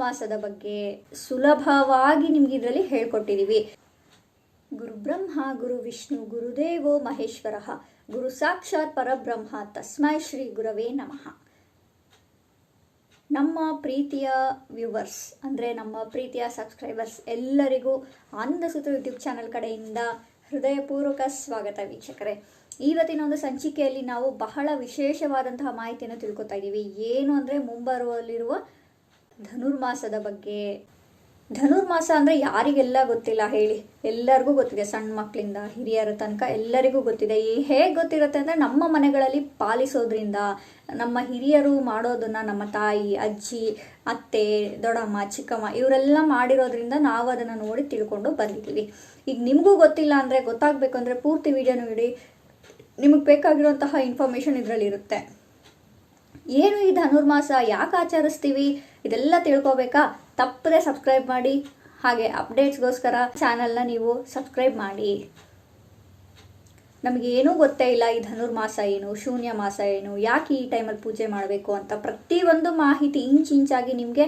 ಧನುರ್ಮಾಸದ ಬಗ್ಗೆ ಸುಲಭವಾಗಿ ನಿಮ್ಗೆ ಇದರಲ್ಲಿ ಹೇಳ್ಕೊಟ್ಟಿದೀವಿ. ಗುರು ಬ್ರಹ್ಮ ಗುರು ವಿಷ್ಣು ಗುರುದೇವೋ ಮಹೇಶ್ವರ ಗುರು ಸಾಕ್ಷಾತ್ ಪರಬ್ರಹ್ಮ ತಸ್ಮೈ ಶ್ರೀ ಗುರವೇ ನಮಃ. ನಮ್ಮ ಪ್ರೀತಿಯ ವ್ಯೂವರ್ಸ್ ಅಂದರೆ ನಮ್ಮ ಪ್ರೀತಿಯ ಸಬ್ಸ್ಕ್ರೈಬರ್ಸ್ ಎಲ್ಲರಿಗೂ ಆನಂದ ಸೂತ್ರ ಯೂಟ್ಯೂಬ್ ಚಾನಲ್ ಕಡೆಯಿಂದ ಹೃದಯಪೂರ್ವಕ ಸ್ವಾಗತ ವೀಕ್ಷಕರೇ. ಇವತ್ತಿನ ಒಂದು ಸಂಚಿಕೆಯಲ್ಲಿ ನಾವು ಬಹಳ ವಿಶೇಷವಾದಂತಹ ಮಾಹಿತಿಯನ್ನು ತಿಳ್ಕೊತಾ ಇದ್ದೀವಿ. ಏನು ಅಂದರೆ ಮುಂಬರುವಲ್ಲಿರುವ ಧನುರ್ಮಾಸದ ಬಗ್ಗೆ. ಧನುರ್ಮಾಸ ಅಂದರೆ ಯಾರಿಗೆಲ್ಲ ಗೊತ್ತಿಲ್ಲ ಹೇಳಿ? ಎಲ್ಲರಿಗೂ ಗೊತ್ತಿದೆ, ಸಣ್ಣ ಮಕ್ಕಳಿಂದ ಹಿರಿಯರ ತನಕ ಎಲ್ಲರಿಗೂ ಗೊತ್ತಿದೆ. ಹೇಗೆ ಗೊತ್ತಿರುತ್ತೆ ಅಂದರೆ ನಮ್ಮ ಮನೆಗಳಲ್ಲಿ ಪಾಲಿಸೋದ್ರಿಂದ, ನಮ್ಮ ಹಿರಿಯರು ಮಾಡೋದನ್ನು ನಮ್ಮ ತಾಯಿ, ಅಜ್ಜಿ, ಅತ್ತೆ, ದೊಡ್ಡಮ್ಮ, ಚಿಕ್ಕಮ್ಮ ಇವರೆಲ್ಲ ಮಾಡಿರೋದ್ರಿಂದ ನಾವು ಅದನ್ನು ನೋಡಿ ತಿಳ್ಕೊಂಡು ಬಂದಿದ್ದೀವಿ. ಈಗ ನಿಮಗೂ ಗೊತ್ತಿಲ್ಲ ಅಂದರೆ, ಗೊತ್ತಾಗಬೇಕು ಅಂದರೆ ಪೂರ್ತಿ ವಿಡಿಯೋ ನೋಡಿ. ನಿಮಗೆ ಬೇಕಾಗಿರುವಂತಹ ಇನ್ಫಾರ್ಮೇಷನ್ ಇದರಲ್ಲಿರುತ್ತೆ. ಏನು ಈ ಧನುರ್ಮಾಸ, ಯಾಕೆ ಆಚರಿಸ್ತೀವಿ, ಇದೆಲ್ಲ ತಿಳ್ಕೊಬೇಕಾ? ತಪ್ಪದೆ ಸಬ್ಸ್ಕ್ರೈಬ್ ಮಾಡಿ. ಹಾಗೆ ಅಪ್ಡೇಟ್ಸ್ಗೋಸ್ಕರ ಚಾನಲ್ನ ನೀವು ಸಬ್ಸ್ಕ್ರೈಬ್ ಮಾಡಿ. ನಮಗೇನೂ ಗೊತ್ತೇ ಇಲ್ಲ ಈ ಧನುರ್ಮಾಸ ಏನು, ಶೂನ್ಯ ಮಾಸ ಏನು, ಯಾಕೆ ಈ ಟೈಮಲ್ಲಿ ಪೂಜೆ ಮಾಡಬೇಕು ಅಂತ ಪ್ರತಿಯೊಂದು ಮಾಹಿತಿ ಇಂಚಾಗಿ ನಿಮಗೆ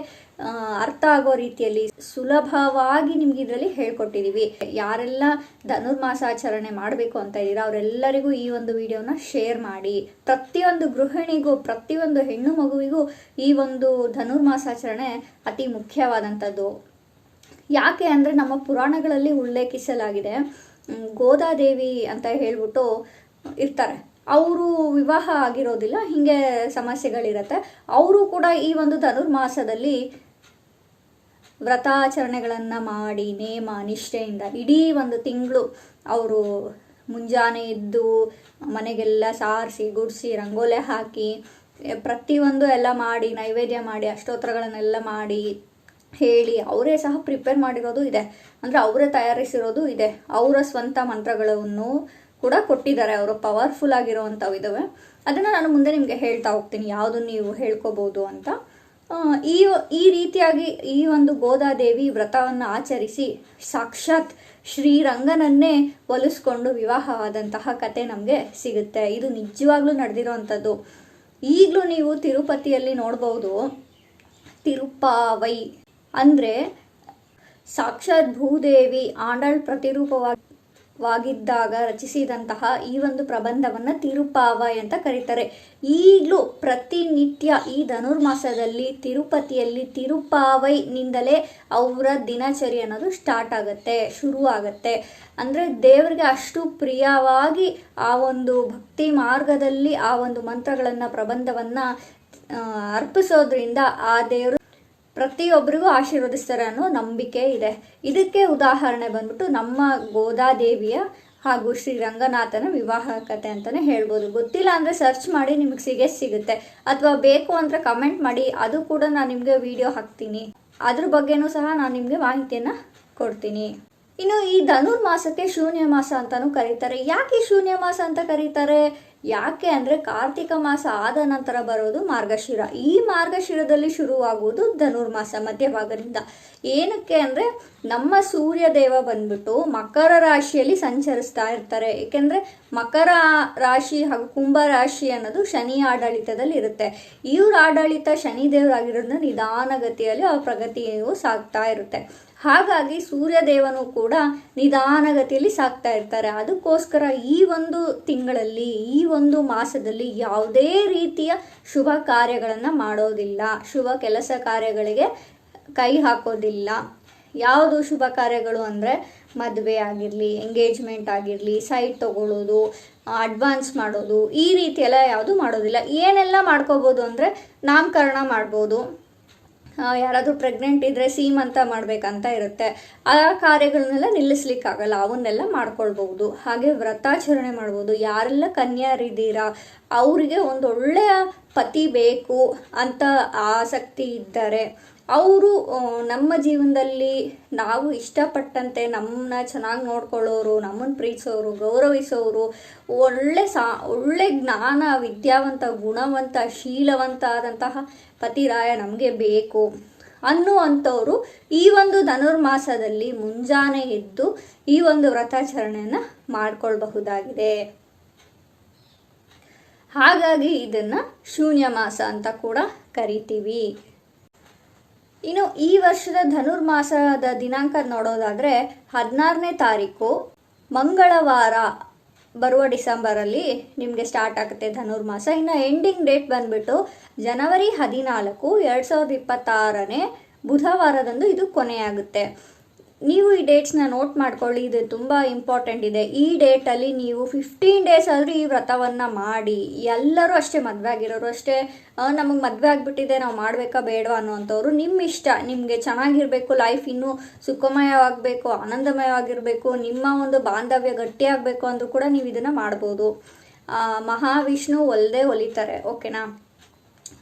ಅರ್ಥ ಆಗೋ ರೀತಿಯಲ್ಲಿ ಸುಲಭವಾಗಿ ನಿಮ್ಗೆ ಇದರಲ್ಲಿ ಹೇಳ್ಕೊಟ್ಟಿದ್ದೀವಿ. ಯಾರೆಲ್ಲ ಧನುರ್ಮಾಸಾಚರಣೆ ಮಾಡಬೇಕು ಅಂತ ಇದ್ದೀರಾ ಅವರೆಲ್ಲರಿಗೂ ಈ ಒಂದು ವಿಡಿಯೋನ ಶೇರ್ ಮಾಡಿ. ಪ್ರತಿಯೊಂದು ಗೃಹಿಣಿಗೂ, ಪ್ರತಿಯೊಂದು ಹೆಣ್ಣು ಮಗುವಿಗೂ ಈ ಒಂದು ಧನುರ್ಮಾಸಾಚರಣೆ ಅತಿ ಮುಖ್ಯವಾದಂಥದ್ದು. ಯಾಕೆ ಅಂದರೆ ನಮ್ಮ ಪುರಾಣಗಳಲ್ಲಿ ಉಲ್ಲೇಖಿಸಲಾಗಿದೆ, ಗೋದಾದೇವಿ ಅಂತ ಹೇಳ್ಬಿಟ್ಟು ಇರ್ತಾರೆ. ಅವರು ವಿವಾಹ ಆಗಿರೋದಿಲ್ಲ, ಹೀಗೆ ಸಮಸ್ಯೆಗಳಿರುತ್ತೆ. ಅವರು ಕೂಡ ಈ ಒಂದು ಧನುರ್ಮಾಸದಲ್ಲಿ ವ್ರತಾಚರಣೆಗಳನ್ನು ಮಾಡಿ ನೇಮ ನಿಷ್ಠೆಯಿಂದ ಇಡೀ ಒಂದು ತಿಂಗಳು ಅವರು ಮುಂಜಾನೆ ಎದ್ದು ಮನೆಗೆಲ್ಲ ಸಾರಿಸಿ ಗುಡಿಸಿ ರಂಗೋಲೆ ಹಾಕಿ ಪ್ರತಿಯೊಂದು ಎಲ್ಲ ಮಾಡಿ ನೈವೇದ್ಯ ಮಾಡಿ ಅಷ್ಟೋತ್ತರಗಳನ್ನೆಲ್ಲ ಮಾಡಿ ಹೇಳಿ ಅವರೇ ಸಹ ಪ್ರಿಪೇರ್ ಮಾಡಿರೋದು ಇದೆ. ಅಂದರೆ ಅವರೇ ತಯಾರಿಸಿರೋದು ಇದೆ. ಅವರ ಸ್ವಂತ ಮಂತ್ರಗಳನ್ನು ಕೂಡ ಕೊಟ್ಟಿದ್ದಾರೆ. ಅವರು ಪವರ್ಫುಲ್ ಆಗಿರೋವಂಥವು ಇದ್ದಾವೆ. ಅದನ್ನು ನಾನು ಮುಂದೆ ನಿಮಗೆ ಹೇಳ್ತಾ ಹೋಗ್ತೀನಿ ಯಾವುದನ್ನು ನೀವು ಹೇಳ್ಕೋಬೋದು ಅಂತ. ಈ ರೀತಿಯಾಗಿ ಈ ಒಂದು ಗೋದಾದೇವಿ ವ್ರತವನ್ನು ಆಚರಿಸಿ ಸಾಕ್ಷಾತ್ ಶ್ರೀರಂಗನನ್ನೇ ಒಲಿಸ್ಕೊಂಡು ವಿವಾಹವಾದಂತಹ ಕತೆ ನಮಗೆ ಸಿಗುತ್ತೆ. ಇದು ನಿಜವಾಗ್ಲೂ ನಡೆದಿರೋವಂಥದ್ದು. ಈಗಲೂ ನೀವು ತಿರುಪತಿಯಲ್ಲಿ ನೋಡ್ಬೋದು, ತಿರುಪ್ಪಾವೈ ಅಂದರೆ ಸಾಕ್ಷಾತ್ ಭೂದೇವಿ ಆಂಡಾಳ್ ಪ್ರತಿರೂಪವಾಗಿದ್ದಾಗ ರಚಿಸಿದಂತಹ ಈ ಒಂದು ಪ್ರಬಂಧವನ್ನು ತಿರುಪ್ಪಾವೈ ಅಂತ ಕರೀತಾರೆ. ಈಗಲೂ ಪ್ರತಿನಿತ್ಯ ಈ ಧನುರ್ಮಾಸದಲ್ಲಿ ತಿರುಪತಿಯಲ್ಲಿ ತಿರುಪ್ಪಾವೈನಿಂದಲೇ ಅವರ ದಿನಚರಿ ಅನ್ನೋದು ಸ್ಟಾರ್ಟ್ ಆಗುತ್ತೆ, ಶುರುವಾಗುತ್ತೆ. ಅಂದರೆ ದೇವರಿಗೆ ಅಷ್ಟು ಪ್ರಿಯವಾಗಿ ಆ ಒಂದು ಭಕ್ತಿ ಮಾರ್ಗದಲ್ಲಿ ಆ ಒಂದು ಮಂತ್ರಗಳನ್ನು, ಪ್ರಬಂಧವನ್ನು ಅರ್ಪಿಸೋದ್ರಿಂದ ಆ ದೇವರು ಪ್ರತಿಯೊಬ್ಬರಿಗೂ ಆಶೀರ್ವದಿಸ್ತಾರೆ ಅನ್ನೋ ನಂಬಿಕೆ ಇದೆ. ಇದಕ್ಕೆ ಉದಾಹರಣೆ ಬಂದ್ಬಿಟ್ಟು ನಮ್ಮ ಗೋದಾದೇವಿಯ ಹಾಗೂ ಶ್ರೀರಂಗನಾಥನ ವಿವಾಹ ಕಥೆ ಅಂತಲೇ ಹೇಳ್ಬೋದು. ಗೊತ್ತಿಲ್ಲ ಅಂದರೆ ಸರ್ಚ್ ಮಾಡಿ ನಿಮಗೆ ಸಿಗುತ್ತೆ. ಅಥವಾ ಬೇಕು ಅಂದರೆ ಕಮೆಂಟ್ ಮಾಡಿ, ಅದು ಕೂಡ ನಾನು ನಿಮಗೆ ವಿಡಿಯೋ ಹಾಕ್ತೀನಿ. ಅದ್ರ ಬಗ್ಗೆನೂ ಸಹ ನಾನು ನಿಮಗೆ ಮಾಹಿತಿಯನ್ನು ಕೊಡ್ತೀನಿ. ಇನ್ನು ಈ ಧನುರ್ಮಾಸಕ್ಕೆ ಶೂನ್ಯ ಮಾಸ ಅಂತಲೂ ಕರೀತಾರೆ. ಯಾಕೆ ಶೂನ್ಯ ಮಾಸ ಅಂತ ಕರೀತಾರೆ? ಯಾಕೆ ಅಂದರೆ ಕಾರ್ತಿಕ ಮಾಸ ಆದ ನಂತರ ಬರೋದು ಮಾರ್ಗಶಿರ. ಈ ಮಾರ್ಗಶಿರದಲ್ಲಿ ಶುರುವಾಗುವುದು ಧನುರ್ಮಾಸ ಮಧ್ಯಭಾಗದಿಂದ. ಏನಕ್ಕೆ ಅಂದರೆ ನಮ್ಮ ಸೂರ್ಯ ದೇವ ಬಂದ್ಬಿಟ್ಟು ಮಕರ ರಾಶಿಯಲ್ಲಿ ಸಂಚರಿಸ್ತಾ ಇರ್ತಾರೆ. ಏಕೆಂದರೆ ಮಕರ ರಾಶಿ ಹಾಗೂ ಕುಂಭ ರಾಶಿ ಅನ್ನೋದು ಶನಿ ಆಡಳಿತದಲ್ಲಿ ಇರುತ್ತೆ. ಇವ್ರ ಆಡಳಿತ ಶನಿ ದೇವರಾಗಿರೋದ್ರಿಂದ ನಿಧಾನಗತಿಯಲ್ಲಿ ಆ ಪ್ರಗತಿಯು ಸಾಗ್ತಾ ಇರುತ್ತೆ. ಹಾಗಾಗಿ ಸೂರ್ಯ ದೇವನು ಕೂಡ ನಿಧಾನಗತಿಯಲ್ಲಿ ಸಾಗ್ತಾ ಇರ್ತಾರೆ. ಅದಕ್ಕೋಸ್ಕರ ಈ ಒಂದು ತಿಂಗಳಲ್ಲಿ, ಈ ಒಂದು ಮಾಸದಲ್ಲಿ ಯಾವುದೇ ರೀತಿಯ ಶುಭ ಕಾರ್ಯಗಳನ್ನು ಮಾಡೋದಿಲ್ಲ, ಶುಭ ಕೆಲಸ ಕಾರ್ಯಗಳಿಗೆ ಕೈ ಹಾಕೋದಿಲ್ಲ. ಯಾವುದು ಶುಭ ಕಾರ್ಯಗಳು ಅಂದರೆ ಮದುವೆ ಆಗಿರಲಿ, ಎಂಗೇಜ್ಮೆಂಟ್ ಆಗಿರಲಿ, ಸೈಟ್ ತೊಗೊಳ್ಳೋದು, ಅಡ್ವಾನ್ಸ್ ಮಾಡೋದು, ಈ ರೀತಿ ಎಲ್ಲ ಯಾವುದು ಮಾಡೋದಿಲ್ಲ. ಏನೆಲ್ಲ ಮಾಡ್ಕೋಬೋದು ಅಂದರೆ ನಾಮಕರಣ ಮಾಡ್ಬೋದು, ಯಾರಾದರೂ ಪ್ರೆಗ್ನೆಂಟ್ ಇದ್ದರೆ ಸೀಮಂತ ಮಾಡಬೇಕಂತ ಇರುತ್ತೆ. ಆ ಕಾರ್ಯಗಳನ್ನೆಲ್ಲ ನಿಲ್ಲಿಸ್ಲಿಕ್ಕಾಗಲ್ಲ, ಅವನ್ನೆಲ್ಲ ಮಾಡ್ಕೊಳ್ಬೋದು. ಹಾಗೆ ವ್ರತಾಚರಣೆ ಮಾಡ್ಬೋದು. ಯಾರೆಲ್ಲ ಕನ್ಯಾರಿದ್ದೀರಾ ಅವರಿಗೆ ಒಂದು ಒಳ್ಳೆಯ ಪತಿ ಬೇಕು ಅಂತ ಆಸಕ್ತಿ ಇದ್ದರೆ ಅವರು ನಮ್ಮ ಜೀವನದಲ್ಲಿ ನಾವು ಇಷ್ಟಪಟ್ಟಂತೆ ನಮ್ಮನ್ನ ಚೆನ್ನಾಗಿ ನೋಡ್ಕೊಳ್ಳೋರು, ನಮ್ಮನ್ನು ಪ್ರೀತಿಸೋರು, ಗೌರವಿಸೋರು, ಒಳ್ಳೆ ಜ್ಞಾನ, ವಿದ್ಯಾವಂತ, ಗುಣವಂತ, ಶೀಲವಂತ ಆದಂತಹ ಪತಿರಾಯ ನಮಗೆ ಬೇಕು ಅನ್ನುವಂಥವ್ರು ಈ ಒಂದು ಧನುರ್ಮಾಸದಲ್ಲಿ ಮುಂಜಾನೆ ಎದ್ದು ಈ ಒಂದು ವ್ರತಾಚರಣೆಯನ್ನು ಮಾಡಿಕೊಳ್ಬಹುದಾಗಿದೆ. ಹಾಗಾಗಿ ಇದನ್ನು ಶೂನ್ಯ ಮಾಸ ಅಂತ ಕೂಡ ಕರಿತೀವಿ. ಇನ್ನು ಈ ವರ್ಷದ ಧನುರ್ಮಾಸದ ದಿನಾಂಕ ನೋಡೋದಾದರೆ 16ನೇ ತಾರೀಕು ಮಂಗಳವಾರ ಬರುವ ಡಿಸೆಂಬರಲ್ಲಿ ನಿಮಗೆ ಸ್ಟಾರ್ಟ್ ಆಗುತ್ತೆ ಧನುರ್ಮಾಸ. ಇನ್ನು ಎಂಡಿಂಗ್ ಡೇಟ್ ಬಂದುಬಿಟ್ಟು ಜನವರಿ 14, 2026 ಬುಧವಾರದಂದು ಇದು ಕೊನೆಯಾಗುತ್ತೆ. ನೀವು ಈ ಡೇಟ್ಸ್ನ ನೋಟ್ ಮಾಡ್ಕೊಳ್ಳಿ, ಇದು ತುಂಬ ಇಂಪಾರ್ಟೆಂಟ್ ಇದೆ. ಈ ಡೇಟಲ್ಲಿ ನೀವು 15 ಡೇಸ್ ಆದರೂ ಈ ವ್ರತವನ್ನು ಮಾಡಿ. ಎಲ್ಲರೂ ಅಷ್ಟೇ, ಮದುವೆ ಆಗಿರೋರು ಅಷ್ಟೇ, ನಮಗೆ ಮದುವೆ ಆಗಿಬಿಟ್ಟಿದೆ ನಾವು ಮಾಡಬೇಕಾ ಬೇಡವಾ ಅನ್ನೋವಂಥವ್ರು ನಿಮ್ಮ ಇಷ್ಟ. ನಿಮಗೆ ಚೆನ್ನಾಗಿರಬೇಕು, ಲೈಫ್ ಇನ್ನೂ ಸುಖಮಯವಾಗಬೇಕು, ಆನಂದಮಯವಾಗಿರಬೇಕು, ನಿಮ್ಮ ಒಂದು ಬಾಂಧವ್ಯ ಗಟ್ಟಿಯಾಗಬೇಕು ಅಂದರೂ ಕೂಡ ನೀವು ಇದನ್ನು ಮಾಡ್ಬೋದು. ಮಹಾವಿಷ್ಣು ಒಲಿತಾರೆ, ಓಕೆನಾ.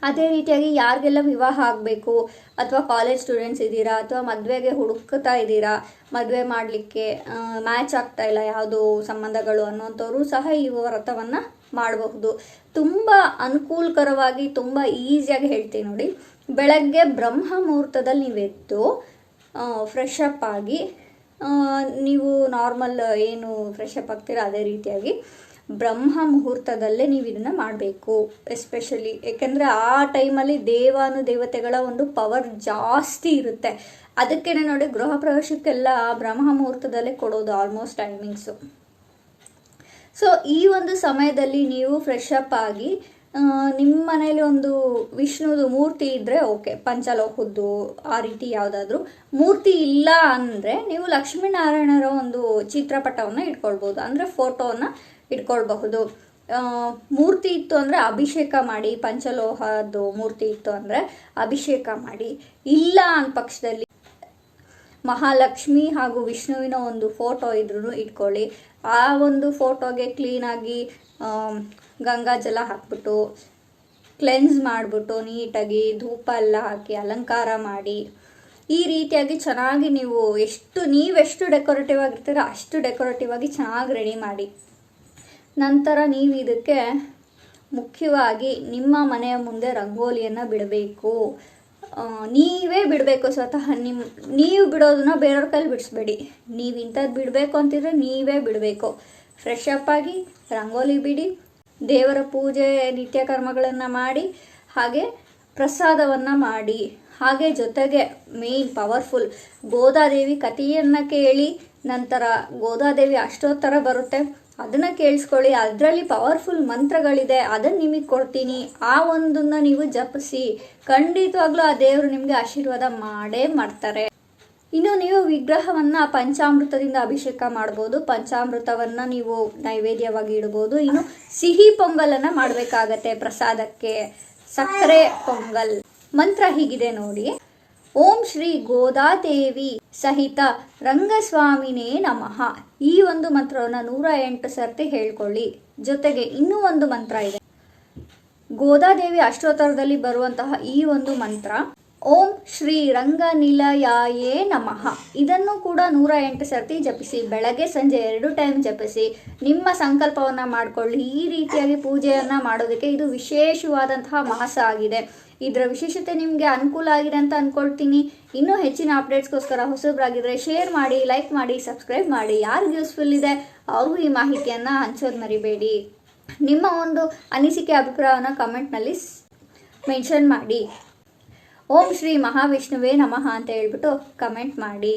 ಅದೇ ರೀತಿಯಾಗಿ ಯಾರಿಗೆಲ್ಲ ವಿವಾಹ ಆಗಬೇಕು ಅಥವಾ ಕಾಲೇಜ್ ಸ್ಟೂಡೆಂಟ್ಸ್ ಇದ್ದೀರಾ ಅಥವಾ ಮದುವೆಗೆ ಹುಡುಕ್ತಾ ಇದ್ದೀರಾ, ಮದುವೆ ಮಾಡಲಿಕ್ಕೆ ಮ್ಯಾಚ್ ಆಗ್ತಾ ಇಲ್ಲ ಯಾವುದೋ ಸಂಬಂಧಗಳು ಅನ್ನೋಂಥವ್ರು ಸಹ ಈ ವ್ರತವನ್ನು ಮಾಡಬಹುದು. ತುಂಬ ಅನುಕೂಲಕರವಾಗಿ, ತುಂಬ ಈಸಿಯಾಗಿ ಹೇಳ್ತೀನಿ ನೋಡಿ. ಬೆಳಗ್ಗೆ ಬ್ರಹ್ಮ ಮುಹೂರ್ತದಲ್ಲಿ ನೀವು ಎದ್ದು ಫ್ರೆಶ್ ಅಪ್ ಆಗಿ, ನೀವು ನಾರ್ಮಲ್ ಏನು ಫ್ರೆಶ್ ಅಪ್ ಆಗ್ತೀರಾ ಅದೇ ರೀತಿಯಾಗಿ ಬ್ರಹ್ಮ ಮುಹೂರ್ತದಲ್ಲೇ ನೀವು ಇದನ್ನು ಮಾಡಬೇಕು. ಎಸ್ಪೆಷಲಿ ಏಕೆಂದರೆ ಆ ಟೈಮಲ್ಲಿ ದೇವತೆಗಳ ಒಂದು ಪವರ್ ಜಾಸ್ತಿ ಇರುತ್ತೆ. ಅದಕ್ಕೇ ನೋಡಿ ಗೃಹ ಪ್ರವೇಶಕ್ಕೆಲ್ಲ ಬ್ರಹ್ಮ ಮುಹೂರ್ತದಲ್ಲೇ ಕೊಡೋದು ಆಲ್ಮೋಸ್ಟ್ ಟೈಮಿಂಗ್ಸು. ಸೊ ಈ ಒಂದು ಸಮಯದಲ್ಲಿ ನೀವು ಫ್ರೆಶ್ ಅಪ್ ಆಗಿ ನಿಮ್ಮ ಮನೇಲಿ ಒಂದು ವಿಷ್ಣುದು ಮೂರ್ತಿ ಇದ್ದರೆ ಓಕೆ, ಪಂಚಲೋಹದ್ದು ಆ ರೀತಿ ಯಾವುದಾದ್ರೂ ಮೂರ್ತಿ ಇಲ್ಲ ಅಂದರೆ ನೀವು ಲಕ್ಷ್ಮೀನಾರಾಯಣರ ಒಂದು ಚಿತ್ರಪಟವನ್ನು ಇಟ್ಕೊಳ್ಬೋದು, ಅಂದರೆ ಫೋಟೋವನ್ನು ಇಟ್ಕೊಳ್ಬಹುದು. ಮೂರ್ತಿ ಇತ್ತು ಅಂದರೆ ಅಭಿಷೇಕ ಮಾಡಿ, ಪಂಚಲೋಹದ್ದು ಮೂರ್ತಿ ಇತ್ತು ಅಂದರೆ ಅಭಿಷೇಕ ಮಾಡಿ. ಇಲ್ಲ ಅಂದ ಪಕ್ಷದಲ್ಲಿ ಮಹಾಲಕ್ಷ್ಮಿ ಹಾಗೂ ವಿಷ್ಣುವಿನ ಒಂದು ಫೋಟೋ ಇದ್ರೂ ಇಟ್ಕೊಳ್ಳಿ. ಆ ಒಂದು ಫೋಟೋಗೆ ಕ್ಲೀನಾಗಿ ಗಂಗಾ ಜಲ ಹಾಕ್ಬಿಟ್ಟು ಕ್ಲೆನ್ಸ್ ಮಾಡಿಬಿಟ್ಟು ನೀಟಾಗಿ ಧೂಪ ಎಲ್ಲ ಹಾಕಿ ಅಲಂಕಾರ ಮಾಡಿ, ಈ ರೀತಿಯಾಗಿ ಚೆನ್ನಾಗಿ ನೀವೆಷ್ಟು ಡೆಕೋರೇಟಿವ್ ಆಗಿರ್ತೀರೋ ಅಷ್ಟು ಡೆಕೋರೇಟಿವ್ ಆಗಿ ಚೆನ್ನಾಗಿ ರೆಡಿ ಮಾಡಿ. ನಂತರ ನೀವು ಇದಕ್ಕೆ ಮುಖ್ಯವಾಗಿ ನಿಮ್ಮ ಮನೆಯ ಮುಂದೆ ರಂಗೋಲಿಯನ್ನು ಬಿಡಬೇಕು. ನೀವೇ ಬಿಡಬೇಕು, ಸ್ವತಃ ನೀವು ಬಿಡೋದನ್ನ ಬೇರೆಯವ್ರ ಕೈಲಿ ಬಿಡಿಸ್ಬೇಡಿ. ನೀವು ಇಂಥದ್ದು ಬಿಡಬೇಕು ಅಂತಿದ್ರೆ ನೀವೇ ಬಿಡಬೇಕು. ಫ್ರೆಶ್ ಅಪ್ ಆಗಿ ರಂಗೋಲಿ ಬಿಡಿ, ದೇವರ ಪೂಜೆ ನಿತ್ಯ ಕರ್ಮಗಳನ್ನು ಮಾಡಿ, ಹಾಗೆ ಪ್ರಸಾದವನ್ನು ಮಾಡಿ. ಹಾಗೆ ಜೊತೆಗೆ ಮೇನ್ ಪವರ್ಫುಲ್ ಗೋದಾದೇವಿ ಕಥೆಯನ್ನು ಕೇಳಿ, ನಂತರ ಗೋದಾದೇವಿ ಅಷ್ಟೋತ್ತರ ಬರುತ್ತೆ, ಅದನ್ನು ಕೇಳಿಸ್ಕೊಳ್ಳಿ. ಅದರಲ್ಲಿ ಪವರ್ಫುಲ್ ಮಂತ್ರಗಳಿದೆ, ಅದನ್ನು ನಿಮಗೆ ಕೊಡ್ತೀನಿ. ಆ ಒಂದನ್ನು ನೀವು ಜಪಿಸಿ, ಖಂಡಿತವಾಗ್ಲೂ ಆ ದೇವರು ನಿಮಗೆ ಆಶೀರ್ವಾದ ಮಾಡೇ ಮಾಡ್ತಾರೆ. ಇನ್ನು ನೀವು ವಿಗ್ರಹವನ್ನು ಪಂಚಾಮೃತದಿಂದ ಅಭಿಷೇಕ ಮಾಡ್ಬೋದು. ಪಂಚಾಮೃತವನ್ನು ನೀವು ನೈವೇದ್ಯವಾಗಿ ಇಡ್ಬೋದು. ಇನ್ನು ಸಿಹಿ ಪೊಂಗಲನ್ನು ಮಾಡಬೇಕಾಗತ್ತೆ ಪ್ರಸಾದಕ್ಕೆ, ಸಕ್ಕರೆ ಪೊಂಗಲ್. ಮಂತ್ರ ಹೀಗಿದೆ ನೋಡಿ: ಓಂ ಶ್ರೀ ಗೋದಾದೇವಿ ಸಹಿತ ರಂಗಸ್ವಾಮಿನೇ ನಮಃ. ಈ ಒಂದು ಮಂತ್ರವನ್ನು 108 ಸರ್ತಿ ಹೇಳ್ಕೊಳ್ಳಿ. ಜೊತೆಗೆ ಇನ್ನೂ ಒಂದು ಮಂತ್ರ ಇದೆ, ಗೋದಾದೇವಿ ಅಷ್ಟೋತ್ತರದಲ್ಲಿ ಬರುವಂತಹ ಈ ಒಂದು ಮಂತ್ರ ಓಂ ಶ್ರೀ ರಂಗನಿಲಯಾಯೇ ನಮಃ. ಇದನ್ನು ಕೂಡ 108 ಸರ್ತಿ ಜಪಿಸಿ. ಬೆಳಗ್ಗೆ ಸಂಜೆ 2 ಟೈಮ್ ಜಪಿಸಿ. ನಿಮ್ಮ ಸಂಕಲ್ಪವನ್ನು ಮಾಡಿಕೊಳ್ಳಿ. ಈ ರೀತಿಯಾಗಿ ಪೂಜೆಯನ್ನು ಮಾಡೋದಕ್ಕೆ ಇದು ವಿಶೇಷವಾದಂತಹ ಮಾಸ ಆಗಿದೆ. ಇದರ ವಿಶೇಷತೆ ನಿಮಗೆ ಅನುಕೂಲ ಆಗಿದೆ ಅಂತ ಅಂದ್ಕೊಳ್ತೀನಿ. ಇನ್ನೂ ಹೆಚ್ಚಿನ ಅಪ್ಡೇಟ್ಸ್ಗೋಸ್ಕರ ಹೊಸಬ್ರಾಗಿದ್ದರೆ ಶೇರ್ ಮಾಡಿ, ಲೈಕ್ ಮಾಡಿ, ಸಬ್ಸ್ಕ್ರೈಬ್ ಮಾಡಿ. ಯಾರಿಗೆ ಯೂಸ್ಫುಲ್ ಇದೆ ಅವ್ರಿಗೂ ಈ ಮಾಹಿತಿಯನ್ನು ಹಂಚೋದು ಮರಿಬೇಡಿ. ನಿಮ್ಮ ಒಂದು ಅನಿಸಿಕೆ ಅಭಿಪ್ರಾಯವನ್ನು ಕಮೆಂಟ್ನಲ್ಲಿ ಮೆನ್ಷನ್ ಮಾಡಿ. ಓಂ ಶ್ರೀ ಮಹಾವಿಷ್ಣುವೇ ನಮಃ ಅಂತ ಹೇಳ್ಬಿಟ್ಟು ಕಮೆಂಟ್ ಮಾಡಿ.